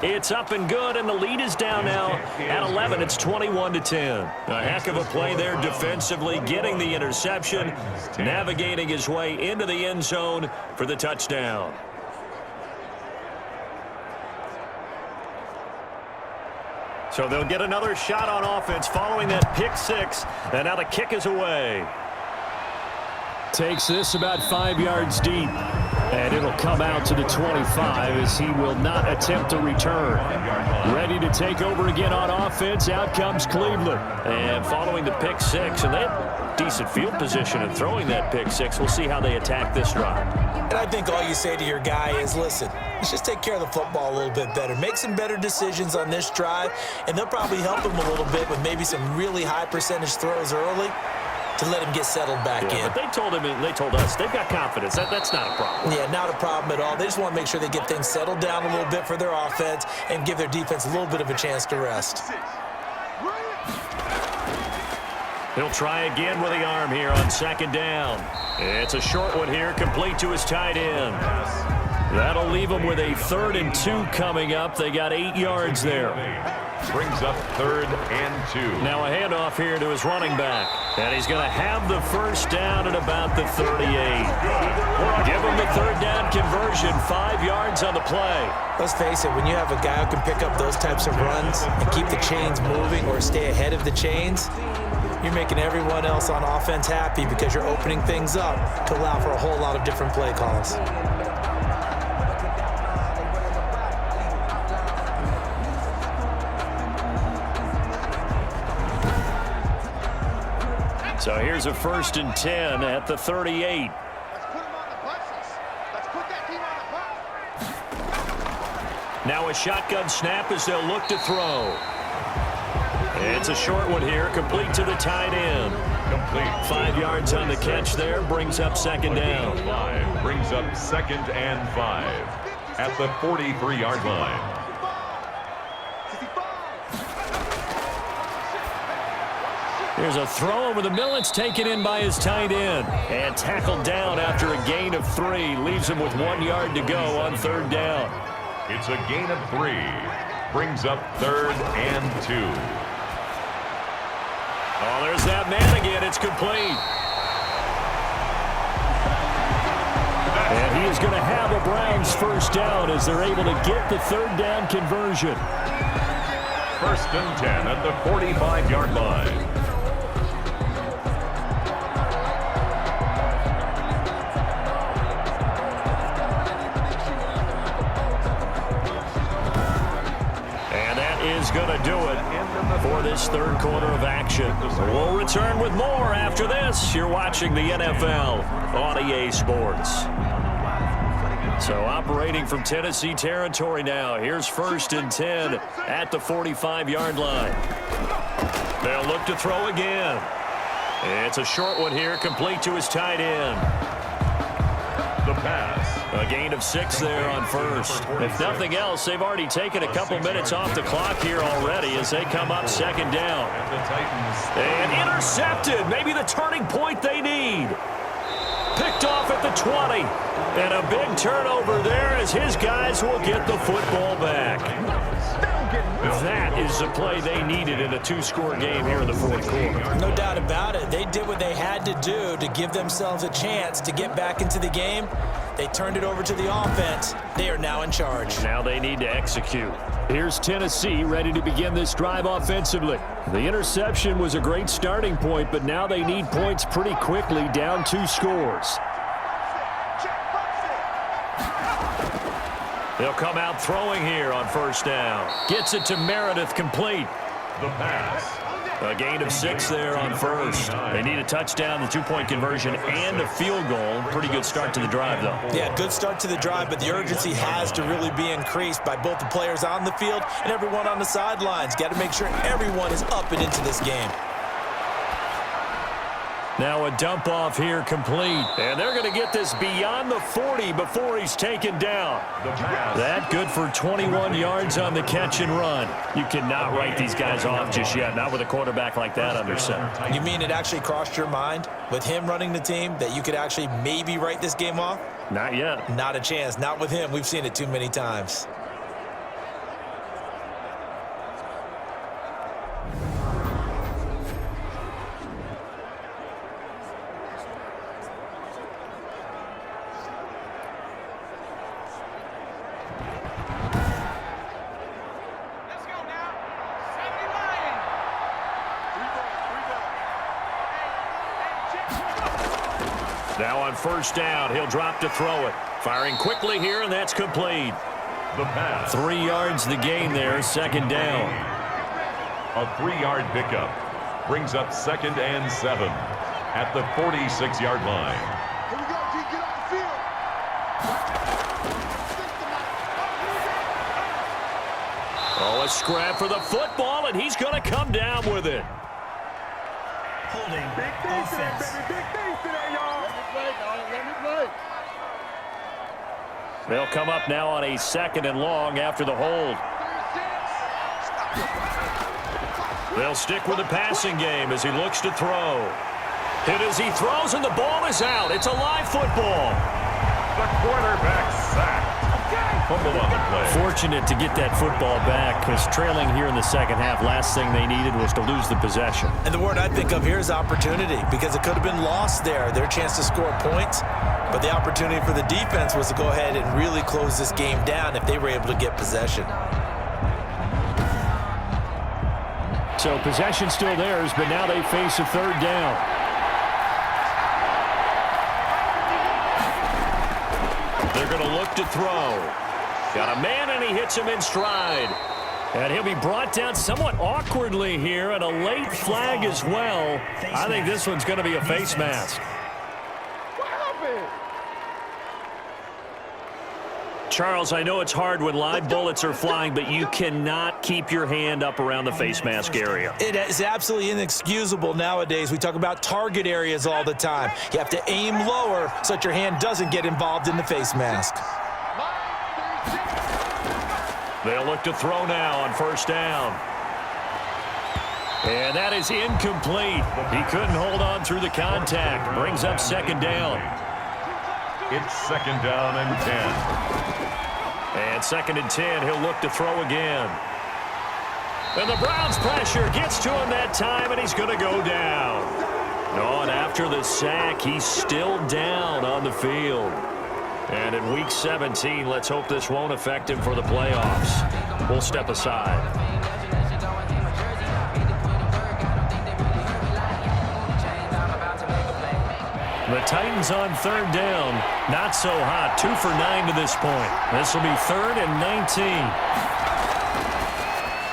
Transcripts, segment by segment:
It's up and good, and the lead is down now at 11. It's 21-10. A heck of a play there defensively, getting the interception, navigating his way into the end zone for the touchdown. So they'll get another shot on offense following that pick six, and now the kick is away. Takes this about 5 yards deep, and it'll come out to the 25 as he will not attempt to return. Ready to take over again on offense. Out comes Cleveland. And following the pick six, and they have decent field position in throwing that pick six. We'll see how they attack this drive. And I think all you say to your guy is, listen, let's just take care of the football a little bit better. Make some better decisions on this drive, and they'll probably help him a little bit with maybe some really high percentage throws early to let him get settled back in. But they told us they've got confidence. That's not a problem. Yeah, not a problem at all. They just want to make sure they get things settled down a little bit for their offense and give their defense a little bit of a chance to rest. He'll try again with the arm here on second down. It's a short one here, complete to his tight end. That'll leave him with a 3rd and 2 coming up. They got 8 yards there. Brings up 3rd and 2. Now a handoff here to his running back. And he's going to have the first down at about the 38. Give him the 3rd down conversion, 5 yards on the play. Let's face it, when you have a guy who can pick up those types of runs and keep the chains moving or stay ahead of the chains, you're making everyone else on offense happy because you're opening things up to allow for a whole lot of different play calls. So here's a 1st and 10 at the 38. Now a shotgun snap as they'll look to throw. It's a short one here, complete to the tight end. Complete. 5 yards on the catch there, brings up second down. 5 brings up 2nd and 5 at the 43-yard line. Here's a throw over the middle. It's taken in by his tight end. And tackled down after a gain of 3. Leaves him with 1 yard to go on 3rd down. It's a gain of 3. Brings up 3rd and 2. Oh, there's that man again. It's complete. And he is going to have a Browns first down as they're able to get the 3rd down conversion. 1st and 10 at the 45-yard line. Is going to do it for this 3rd quarter of action. We'll return with more after this. You're watching the NFL on EA Sports. So operating from Tennessee territory now. Here's 1st and 10 at the 45-yard line. They'll look to throw again. It's a short one here, complete to his tight end. The pass. A gain of 6 there on 1st. If nothing else, they've already taken a couple minutes off the clock here already as they come up 2nd down. And intercepted. Maybe the turning point they need. Picked off at the 20. And a big turnover there as his guys will get the football back. That is the play they needed in a 2-score game here in the 4th quarter. No doubt about it. They did what they had to do to give themselves a chance to get back into the game. They turned it over to the offense. They are now in charge. Now they need to execute. Here's Tennessee ready to begin this drive offensively. The interception was a great starting point, but now they need points pretty quickly, down 2 scores. They'll come out throwing here on 1st down. Gets it to Meredith, complete. The pass. A gain of 6 there on 1st. They need a touchdown, the 2-point conversion, and a field goal. Pretty good start to the drive, though. Yeah, good start to the drive, but the urgency has to really be increased by both the players on the field and everyone on the sidelines. Got to make sure everyone is up and into this game. Now a dump off here complete. And they're going to get this beyond the 40 before he's taken down. That good for 21 yards on the catch and run. You cannot write these guys off just yet, not with a quarterback like that under center. You mean it actually crossed your mind with him running the team that you could actually maybe write this game off? Not yet. Not a chance. Not with him. We've seen it too many times. Now on first down, he'll drop to throw it. Firing quickly here, and that's complete. The pass. 3 yards the gain there, second down. A 3-yard pickup brings up 2nd and 7 at the 46-yard line. Here we go, G. Get off the field. Oh, a scrap for the football, and he's going to come down with it. Holding offense. Big things today, y'all. Let me play, dog. Let me play. They'll come up now on a 2nd and long after the hold. They'll stick with the passing game as he looks to throw. Hit as he throws, and the ball is out. It's a live football. The quarterback sacked. Fumble on the play. Fortunate to get that football back, because trailing here in the second half, last thing they needed was to lose the possession. And the word I think of here is opportunity, because it could have been lost there. Their chance to score points, but the opportunity for the defense was to go ahead and really close this game down if they were able to get possession. So possession still theirs, but now they face a third down. They're going to look to throw. Got a man, and he hits him in stride. And he'll be brought down somewhat awkwardly here, and a late flag as well. I think this one's going to be a face mask. What happened? Charles, I know it's hard when live bullets are flying, but you cannot keep your hand up around the face mask area. It is absolutely inexcusable nowadays. We talk about target areas all the time. You have to aim lower so that your hand doesn't get involved in the face mask. They'll look to throw now on first down. And that is incomplete. He couldn't hold on through the contact. Brings up second down. It's 2nd down and 10. And 2nd and 10, he'll look to throw again. And the Browns' pressure gets to him that time, and he's going to go down. Oh, and after the sack, he's still down on the field. And in Week 17, let's hope this won't affect him for the playoffs. We'll step aside. The Titans on third down. Not so hot. 2 for 9 to this point. This will be 3rd and 19.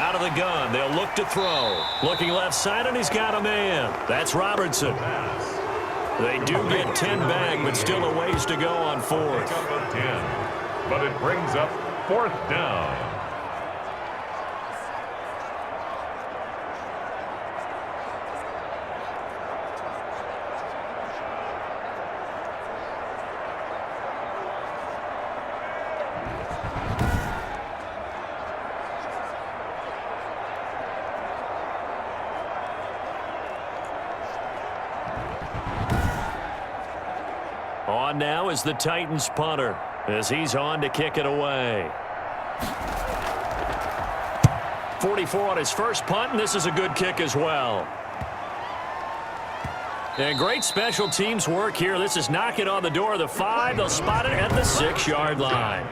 Out of the gun, they'll look to throw. Looking left side, and he's got a man. That's Robertson. They do get 10 back, but still a ways to go on 4th. Pick up a 10, but it brings up 4th down. On now is the Titans punter as he's on to kick it away. 44 on his first punt, and this is a good kick as well. And great special teams work here. This is knocking on the door of the 5. They'll spot it at the 6-yard line.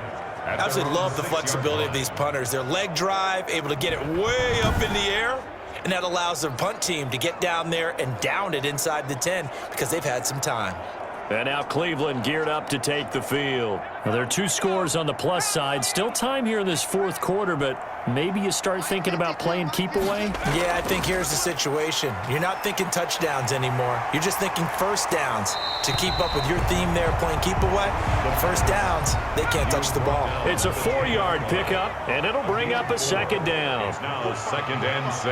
I absolutely love the flexibility of these punters. Their leg drive, able to get it way up in the air, and that allows their punt team to get down there and down it inside the 10 because they've had some time. And now Cleveland geared up to take the field. Now, there are 2 scores on the plus side. Still time here in this 4th quarter, but maybe you start thinking about playing keep away? Yeah, I think here's the situation. You're not thinking touchdowns anymore. You're just thinking first downs. To keep up with your theme there, playing keep away, but first downs, they can't touch the ball. It's a 4-yard pickup, and it'll bring up a second down. It's now 2nd and 6.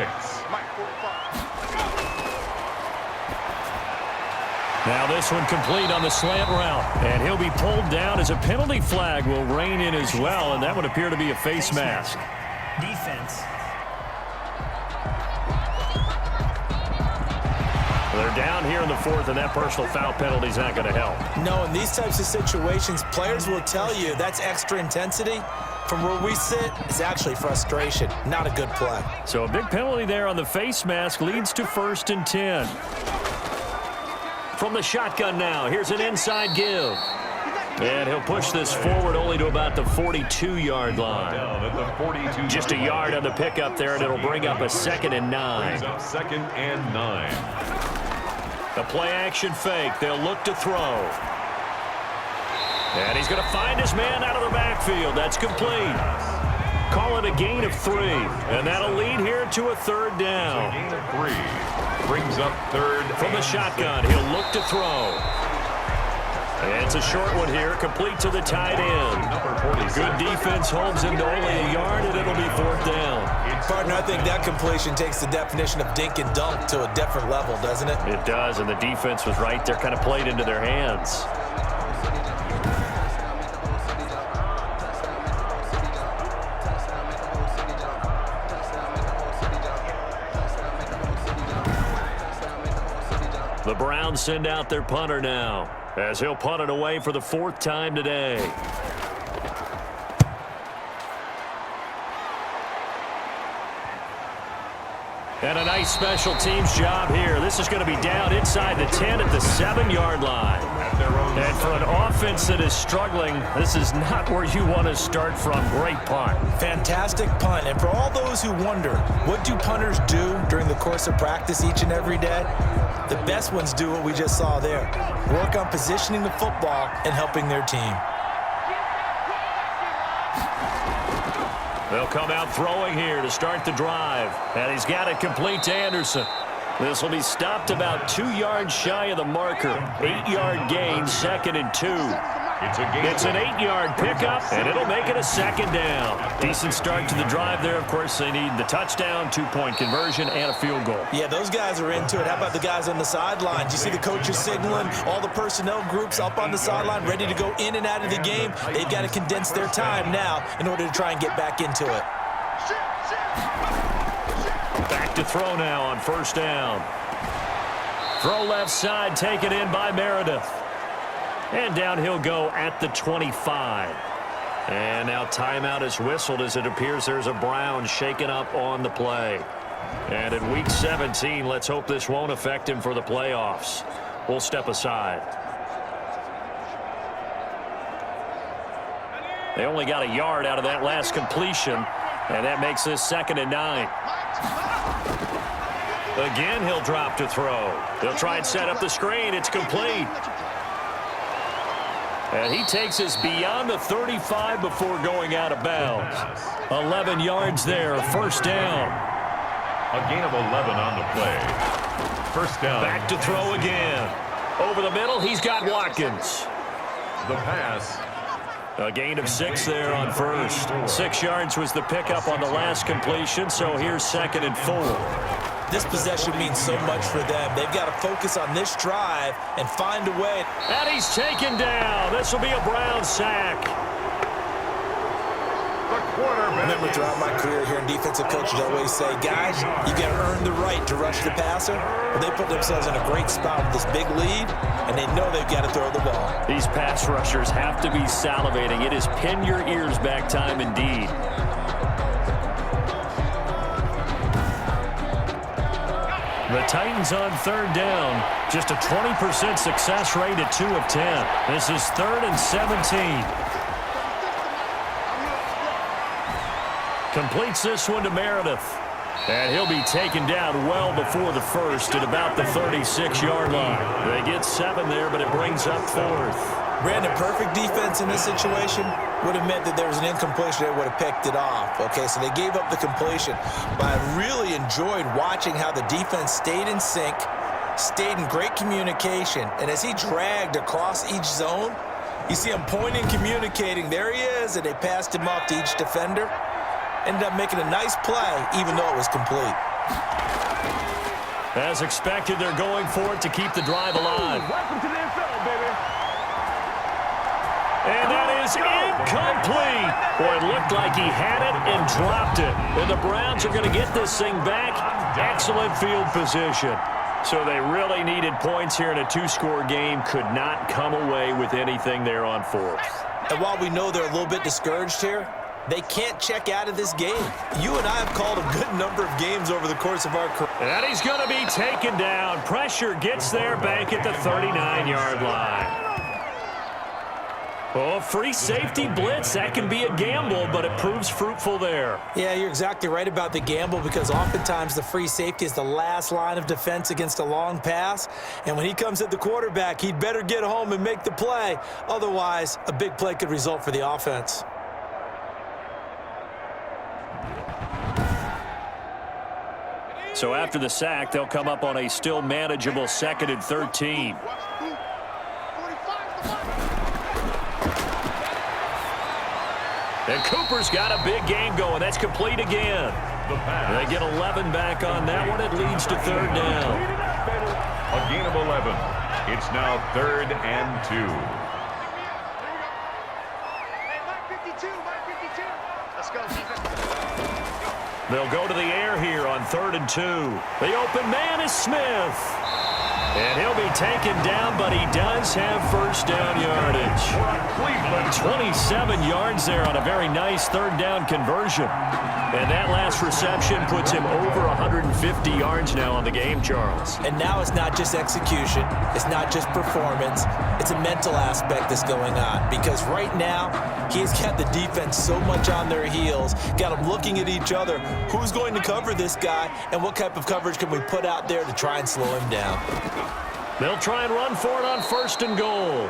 Now this one complete on the slant route, and he'll be pulled down as a penalty flag will rein in as well, and that would appear to be a face mask. Defense. They're down here in the 4th, and that personal foul penalty is not going to help. No, in these types of situations, players will tell you that's extra intensity. From where we sit, it's actually frustration. Not a good play. So a big penalty there on the face mask leads to 1st and 10. From the shotgun now, here's an inside give. And he'll push this forward only to about the 42-yard line. Down at the 42. Just a yard on the pickup there, and it'll bring up a 2nd and 9. Brings up 2nd and 9. A play-action fake. They'll look to throw. And he's going to find his man out of the backfield. That's complete. Call it a gain of 3. And that'll lead here to a third down. Gain of 3. Brings up third. From the shotgun, he'll look to throw. And it's a short one here, complete to the tight end. Good defense holds him to only a yard, and it'll be fourth down. Partner, I think that completion takes the definition of dink and dunk to a different level, doesn't it? It does, and the defense was right there, kind of played into their hands. The Browns send out their punter now, as he'll punt it away for the 4th time today. And a nice special teams job here. This is going to be down inside the 10 at the 7-yard line. And for an offense that is struggling, this is not where you want to start from. Great punt. Fantastic punt. And for all those who wonder, what do punters do during the course of practice each and every day? The best ones do what we just saw there. Work on positioning the football and helping their team. They'll come out throwing here to start the drive. And he's got it complete to Anderson. This will be stopped about 2 yards shy of the marker. 8-yard gain, 2nd and 2. It's an 8-yard pickup, and it'll make it a 2nd down. Decent start to the drive there. Of course, they need the touchdown, 2-point conversion, and a field goal. Yeah, those guys are into it. How about the guys on the sidelines? You see the coaches signaling, all the personnel groups up on the sideline ready to go in and out of the game. They've got to condense their time now in order to try and get back into it. Back to throw now on 1st down. Throw left side, taken in by Meredith. And down he'll go at the 25. And now timeout is whistled as it appears there's a Brown shaken up on the play. And in week 17, let's hope this won't affect him for the playoffs. We'll step aside. They only got a yard out of that last completion, and that makes this 2nd and 9. Again, he'll drop to throw. He'll try and set up the screen. It's complete. And he takes us beyond the 35 before going out of bounds. 11 yards there, 1st down. A gain of 11 on the play. 1st down. Back to throw again. Over the middle, he's got Watkins. The pass. A gain of 6 there on 1st. 6 yards was the pickup on the last completion, so here's 2nd and 4. This possession means so much for them. They've got to focus on this drive and find a way. And he's taken down. This will be a Brown sack. Remember, throughout my career here in defensive coaches, I always say, guys, you got to earn the right to rush the passer. Well, they put themselves in a great spot with this big lead, and they know they've got to throw the ball. These pass rushers have to be salivating. It is pin your ears back time indeed. The Titans on 3rd down. Just a 20% success rate at 2 of 10. This is 3rd and 17. Completes this one to Meredith. And he'll be taken down well before the 1st at about the 36-yard line. They get 7 there, but it brings up 4th. Brandon, perfect defense in this situation would have meant that there was an incompletion. They would have picked it off. Okay, so they gave up the completion. But I really enjoyed watching how the defense stayed in sync, stayed in great communication. And as he dragged across each zone, you see him pointing, communicating. There he is, and they passed him off to each defender. Ended up making a nice play, even though it was complete. As expected, they're going for it to keep the drive alive. Welcome to the NFL, baby. And that is incomplete. Boy, it looked like he had it and dropped it. And the Browns are going to get this thing back. Excellent field position. So they really needed points here in a 2-score game. Could not come away with anything there on 4th. And while we know they're a little bit discouraged here, they can't check out of this game. You and I have called a good number of games over the course of our career. And he's going to be taken down. Pressure gets there back at the 39-yard line. Oh, free safety blitz. That can be a gamble, but it proves fruitful there. Yeah, you're exactly right about the gamble because oftentimes the free safety is the last line of defense against a long pass. And when he comes at the quarterback, he'd better get home and make the play. Otherwise, a big play could result for the offense. So after the sack, they'll come up on a still manageable 2nd and 13. And Cooper's got a big game going. That's complete again. They get 11 back on that one. It leads to 3rd down. A gain of 11. It's now 3rd and 2. Let's go, defense. They'll go to the air here on 3rd and 2. The open man is Smith. And he'll be taken down, but he does have 1st down yardage. 27 yards there on a very nice 3rd down conversion. And that last reception puts him over 150 yards now on the game, Charles. And now it's not just execution. It's not just performance. It's a mental aspect that's going on. Because right now, he's got the defense so much on their heels, got them looking at each other. Who's going to cover this guy, and what type of coverage can we put out there to try and slow him down? They'll try and run for it on 1st and goal.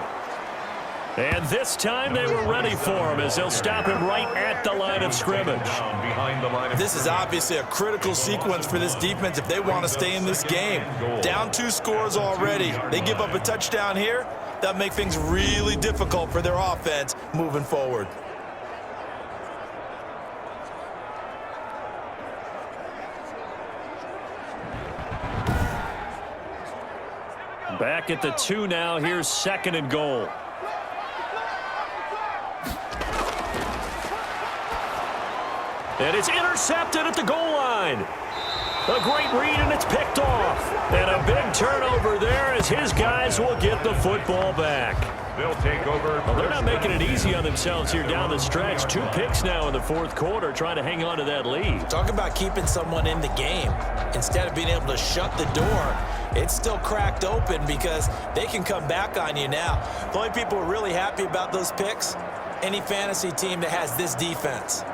And this time they were ready for him as they'll stop him right at the line of scrimmage. This is obviously a critical sequence for this defense if they want to stay in this game. Down 2 scores already. They give up a touchdown here. That'll make things really difficult for their offense moving forward. Back at the 2 now. Here's 2nd and goal. And it's intercepted at the goal line. A great read, and it's picked off. And a big turnover there as his guys will get the football back. They'll take over. Well, they're not making it easy on themselves here down the stretch. 2 picks now in the 4th quarter, trying to hang on to that lead. Talk about keeping someone in the game. Instead of being able to shut the door, it's still cracked open because they can come back on you now. The only people who are really happy about those picks, any fantasy team that has this defense.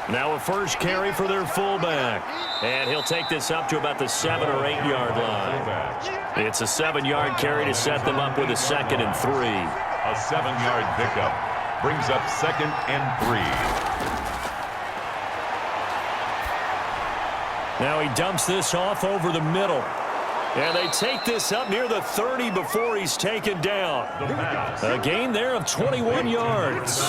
Now a 1st carry for their fullback. And he'll take this up to about the 7 or 8 yard line. It's a 7-yard carry to set them up with a 2nd and 3. A 7-yard pickup brings up 2nd and 3. Now he dumps this off over the middle. And they take this up near the 30 before he's taken down. A gain there of 21 yards.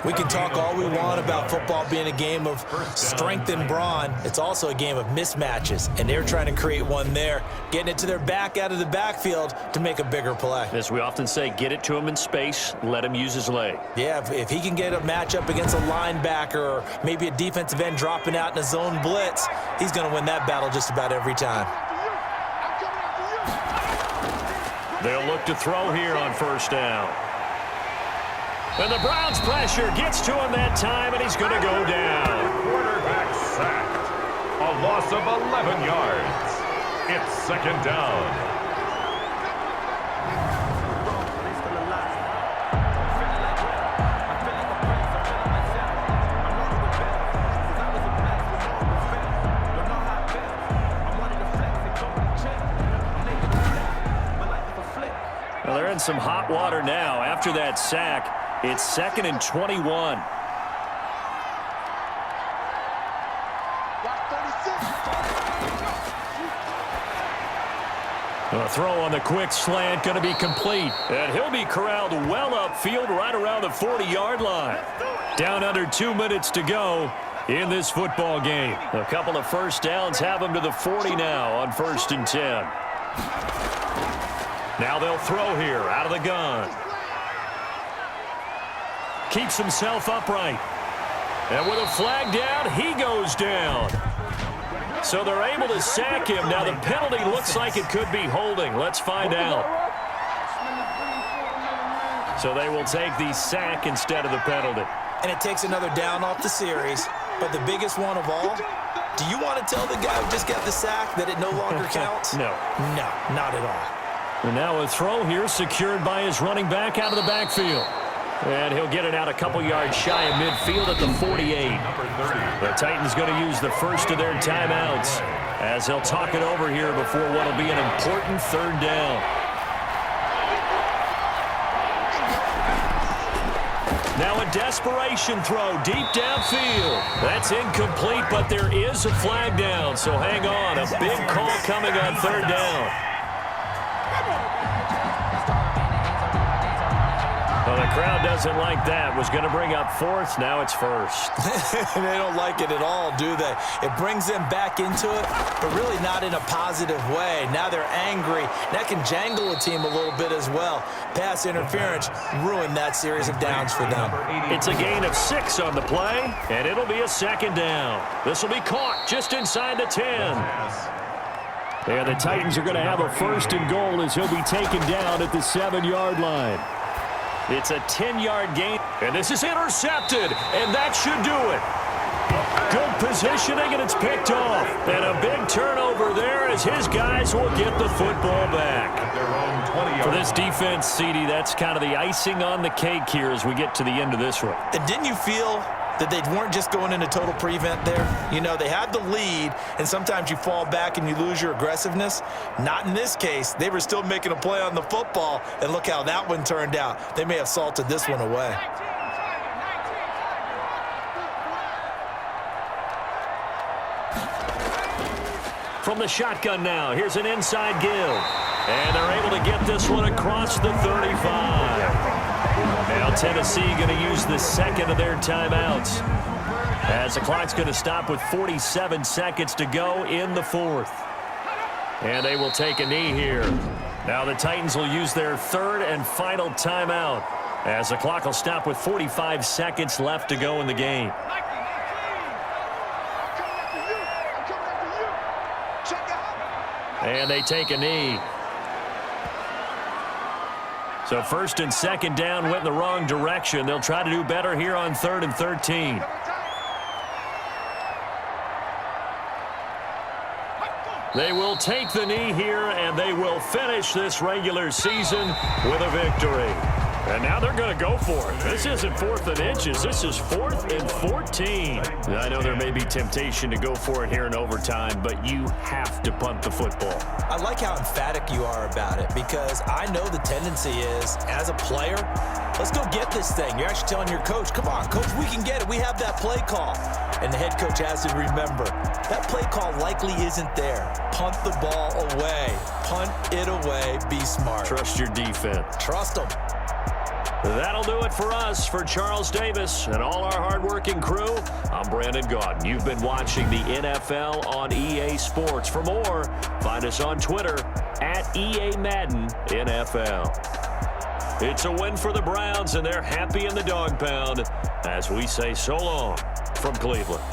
We can talk all we want about football being a game of strength and brawn. It's also a game of mismatches, and they're trying to create one there, getting it to their back out of the backfield to make a bigger play. As we often say, get it to him in space, let him use his leg. Yeah, if he can get a matchup against a linebacker or maybe a defensive end dropping out in a zone blitz, he's going to win that battle just about every time. They'll look to throw here on 1st down. And the Browns' pressure gets to him that time, and he's going to go down. Quarterback sacked. A loss of 11 yards. It's 2nd down. Well, they're in some hot water now. After that sack, it's 2nd and 21. A throw on the quick slant going to be complete. And he'll be corralled well upfield right around the 40-yard line. Down under 2 minutes to go in this football game. A couple of 1st downs have them to the 40 now on 1st and 10. Now they'll throw here out of the gun. Keeps himself upright. And with a flag down, he goes down. So they're able to sack him. Now the penalty looks like it could be holding. Let's find out. So they will take the sack instead of the penalty. And it takes another down off the series. But the biggest one of all, do you want to tell the guy who just got the sack that it no longer counts? No. No, not at all. And now a throw here secured by his running back out of the backfield. And he'll get it out a couple yards shy of midfield at the 48. The Titans going to use the first of their timeouts as they'll talk it over here before what will be an important third down. Now a desperation throw deep downfield. That's incomplete, but there is a flag down, so hang on. A big call coming on third down. Well, the crowd doesn't like that. Was going to bring up fourth. Now it's first. They don't like it at all, do they? It brings them back into it, but really not in a positive way. Now they're angry. That can jangle a team a little bit as well. Pass interference ruined that series of downs for them. It's a gain of 6 on the play, and it'll be a second down. This will be caught just inside the 10. And the Titans are going to have a first and goal as he'll be taken down at the 7-yard line. It's a 10-yard gain, and this is intercepted, and that should do it. Good positioning, and it's picked off. And a big turnover there as his guys will get the football back. For this defense, CD, that's kind of the icing on the cake here as we get to the end of this one. And didn't you feel that they weren't just going into total prevent there? You know, they had the lead, and sometimes you fall back and you lose your aggressiveness. Not in this case. They were still making a play on the football, and look how that one turned out. They may have salted this one away. From the shotgun now, here's an inside give. And they're able to get this one across the 35. Now Tennessee going to use the second of their timeouts as the clock's going to stop with 47 seconds to go in the fourth. And they will take a knee here. Now the Titans will use their third and final timeout as the clock will stop with 45 seconds left to go in the game. And they take a knee. So first and second down went in the wrong direction. They'll try to do better here on 3rd and 13. They will take the knee here, and they will finish this regular season with a victory. And now they're going to go for it. This isn't 4th and inches. This is 4th and 14. I know there may be temptation to go for it here in overtime, but you have to punt the football. I like how emphatic you are about it, because I know the tendency is, as a player, let's go get this thing. You're actually telling your coach, come on, coach, we can get it. We have that play call. And the head coach has to remember, that play call likely isn't there. Punt the ball away. Punt it away. Be smart. Trust your defense. Trust them. That'll do it for us. For Charles Davis and all our hardworking crew, I'm Brandon Gaudin. You've been watching the NFL on EA Sports. For more, find us on Twitter at EA Madden NFL. It's a win for the Browns, and they're happy in the dog pound as we say so long from Cleveland.